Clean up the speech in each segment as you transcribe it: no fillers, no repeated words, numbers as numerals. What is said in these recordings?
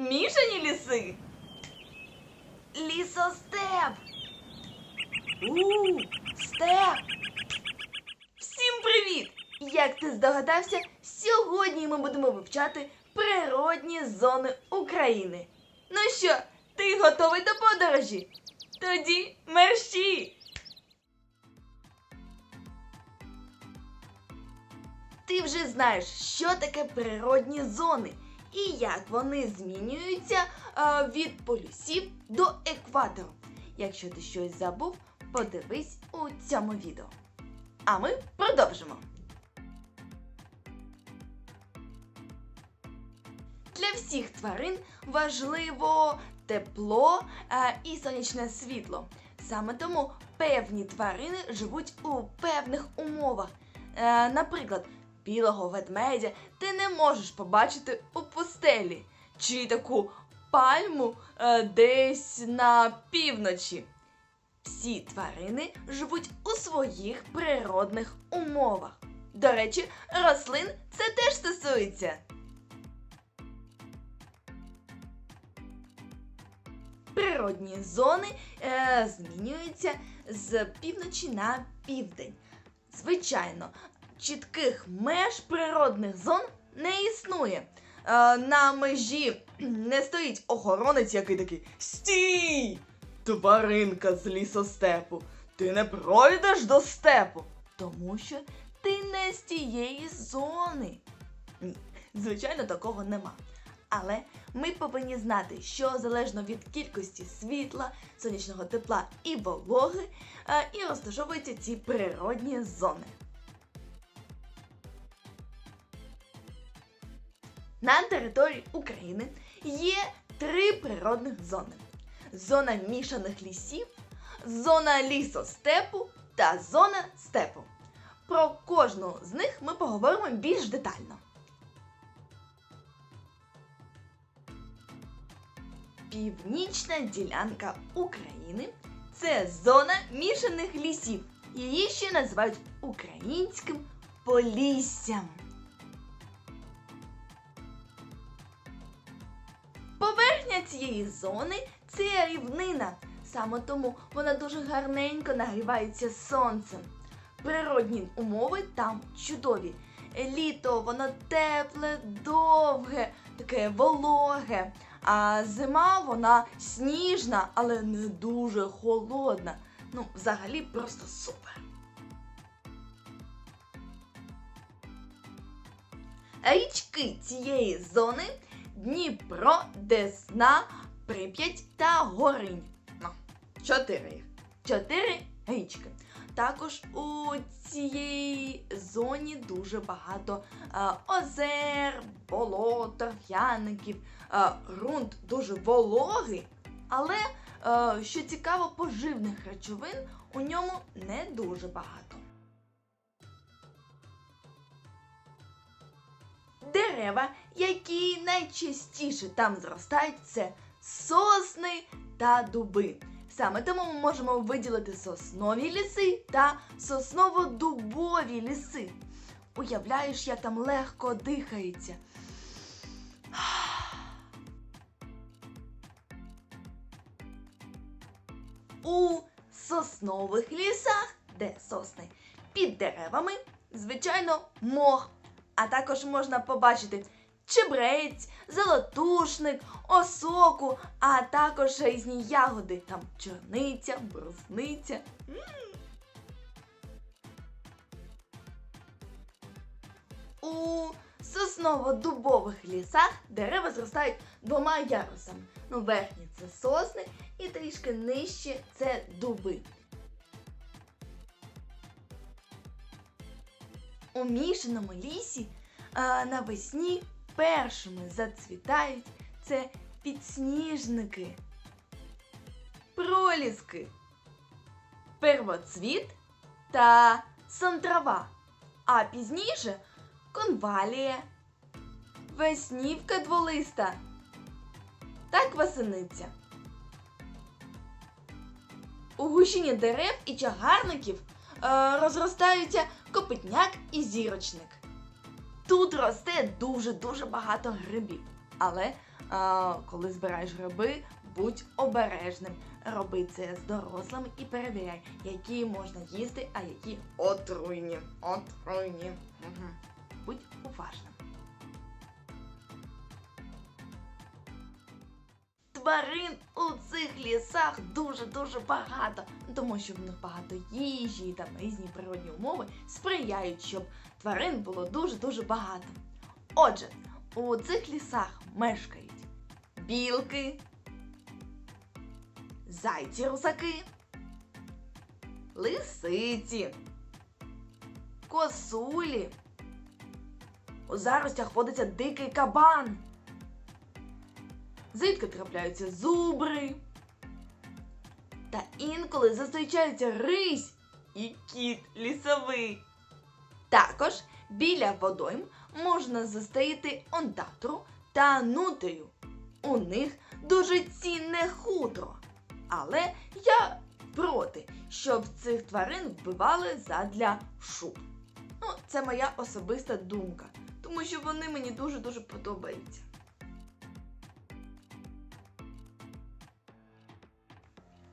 мішані ліси. Лісостеп. Степ. Всім привіт! Як ти здогадався, сьогодні ми будемо вивчати природні зони України. Ну що, ти готовий до подорожі? Тоді мерщій! Ти вже знаєш, що таке природні зони і як вони змінюються від полюсів до екватору. Якщо ти щось забув, подивись у цьому відео. А ми продовжимо. Для всіх тварин важливо тепло і сонячне світло. Саме тому певні тварини живуть у певних умовах. Наприклад, білого ведмедя ти не можеш побачити у пустелі, чи таку пальму десь на півночі. Всі тварини живуть у своїх природних умовах. До речі, рослин це теж стосується. Природні зони змінюються з півночі на південь. Звичайно, чітких меж природних зон не існує. На межі не стоїть охоронець, який такий: «Стій! Тваринка з лісостепу, ти не пройдеш до степу, тому що ти не з тієї зони». Ні, звичайно, такого нема. Але ми повинні знати, що залежно від кількості світла, сонячного тепла і вологи і розташовуються ці природні зони. На території України є 3 природних зони. Зона мішаних лісів, зона лісостепу та зона степу. Про кожну з них ми поговоримо більш детально. Північна ділянка України – це зона мішаних лісів. Її ще називають українським Поліссям. Поверхня цієї зони – це рівнина. Саме тому вона дуже гарненько нагрівається сонцем. Природні умови там чудові. Літо воно тепле, довге, таке вологе. А зима вона сніжна, але не дуже холодна. Ну, взагалі просто супер. Річки цієї зони – Дніпро, Десна, Прип'ять та Горинь. 4 їх. 4 річки. Також у цій зоні дуже багато озер, болот, торфяників. Ґрунт дуже вологий, але, що цікаво, поживних речовин у ньому не дуже багато. Дерева, які найчастіше там зростають, це сосни та дуби. Саме тому ми можемо виділити соснові ліси та сосново-дубові ліси. Уявляєш, як там легко дихається. У соснових лісах, де сосни, під деревами, звичайно, мох. А також можна побачити чебрець, золотушник, осоку, а також різні ягоди. Там чорниця, брусниця. У сосново-дубових лісах дерева зростають 2 ярусами. Верхні – це сосни і трішки нижче – це дуби. У мішаному лісі навесні першими зацвітають це підсніжники, проліски, первоцвіт та сонтрава, а пізніше конвалія, веснівка дволиста та квасениця. У гущині дерев і чагарників розростаються копитняк і зірочник. Тут росте дуже-дуже багато грибів, але коли збираєш гриби, будь обережним. Роби це з дорослими і перевіряй, які можна їсти, а які отруйні. Отруйні. Угу. Будь уважним. Тварин у цих лісах дуже-дуже багато, тому що в них багато їжі та різні природні умови сприяють, щоб тварин було дуже-дуже багато. Отже, у цих лісах мешкають білки, зайці-русаки, лисиці, косулі. У заростях водиться дикий кабан. Зрідка трапляються зубри. Та інколи зустрічаються рись і кіт лісовий. Також біля водойм можна зустріти ондатру та нутрію. У них дуже цінне хутро. Але я проти, щоб цих тварин вбивали задля шуб. Це моя особиста думка, тому що вони мені дуже-дуже подобаються.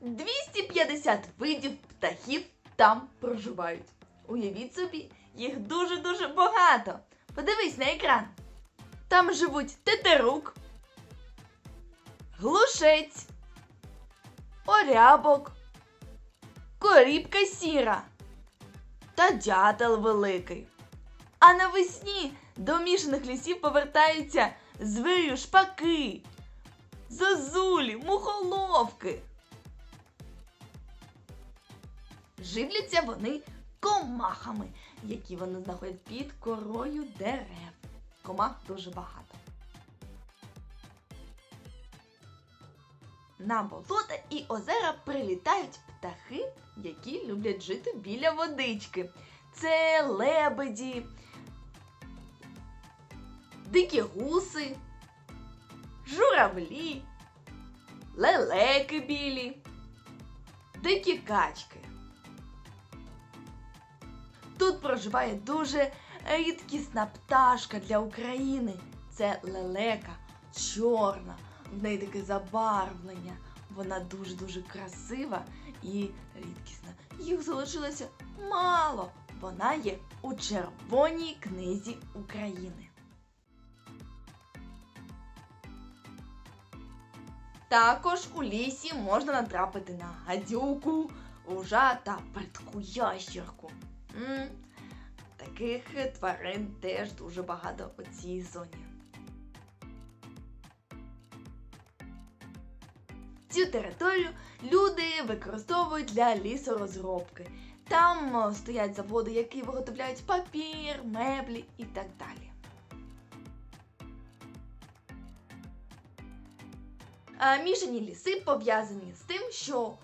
– 250 видів птахів там проживають. Уявіть собі, їх дуже-дуже багато. Подивись на екран. Там живуть тетерук, глушець, орябок, корібка сіра та дятел великий. А навесні до мішаних лісів повертаються звірю-шпаки, зозулі, мухоловки. Живляться вони комахами, які вони знаходять під корою дерев. Комах дуже багато. На болота і озера прилітають птахи, які люблять жити біля водички. Це лебеді, дикі гуси, журавлі, лелеки білі, дикі качки. Тут проживає дуже рідкісна пташка для України. Це лелека, чорна, в неї таке забарвлення. Вона дуже-дуже красива і рідкісна. Їх залишилося мало. Вона є у Червоній книзі України. Також у лісі можна натрапити на гадюку, ужа та притку ящірку. Таких тварин теж дуже багато у цій зоні. Цю територію люди використовують для лісорозробки. Там стоять заводи, які виготовляють папір, меблі і так далі. Мішані ліси пов'язані з тим, що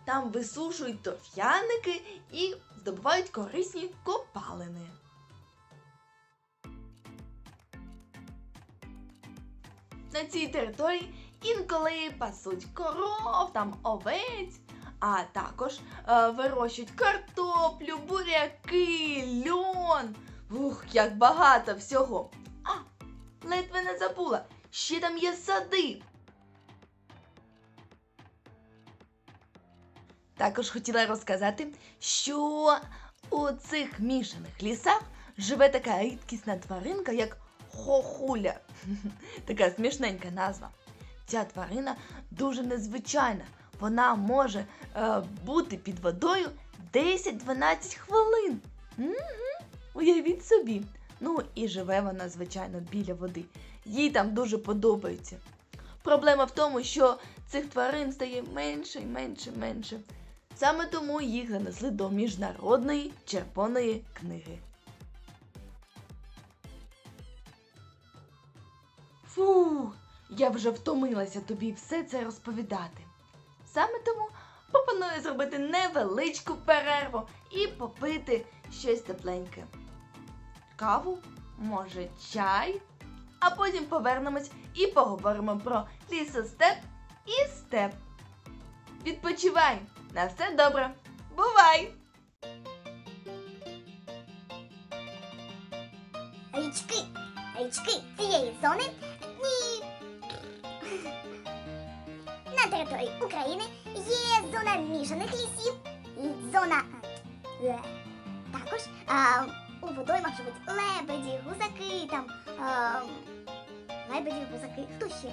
там висушують торф'яники і здобувають корисні копалини. На цій території інколи пасуть коров, там овець, а також вирощують картоплю, буряки, льон. Як багато всього. Ледве не забула, ще там є сади. Також хотіла розказати, що у цих мішаних лісах живе така рідкісна тваринка, як хохуля. Така смішненька назва. Ця тварина дуже незвичайна. Вона може бути під водою 10-12 хвилин. Уявіть собі. І живе вона, звичайно, біля води. Їй там дуже подобається. Проблема в тому, що цих тварин стає менше і менше. Саме тому їх занесли до Міжнародної Червоної книги. Я вже втомилася тобі все це розповідати. Саме тому пропоную зробити невеличку перерву і попити щось тепленьке. Каву, може чай, а потім повернемось і поговоримо про лісостеп і степ. Відпочивай! На все добре! Бувай! Річки цієї зони На території України є зона мішаних лісів, зона також у водоймах живуть лебеді, гусаки, лебеді, гусаки, хто ще?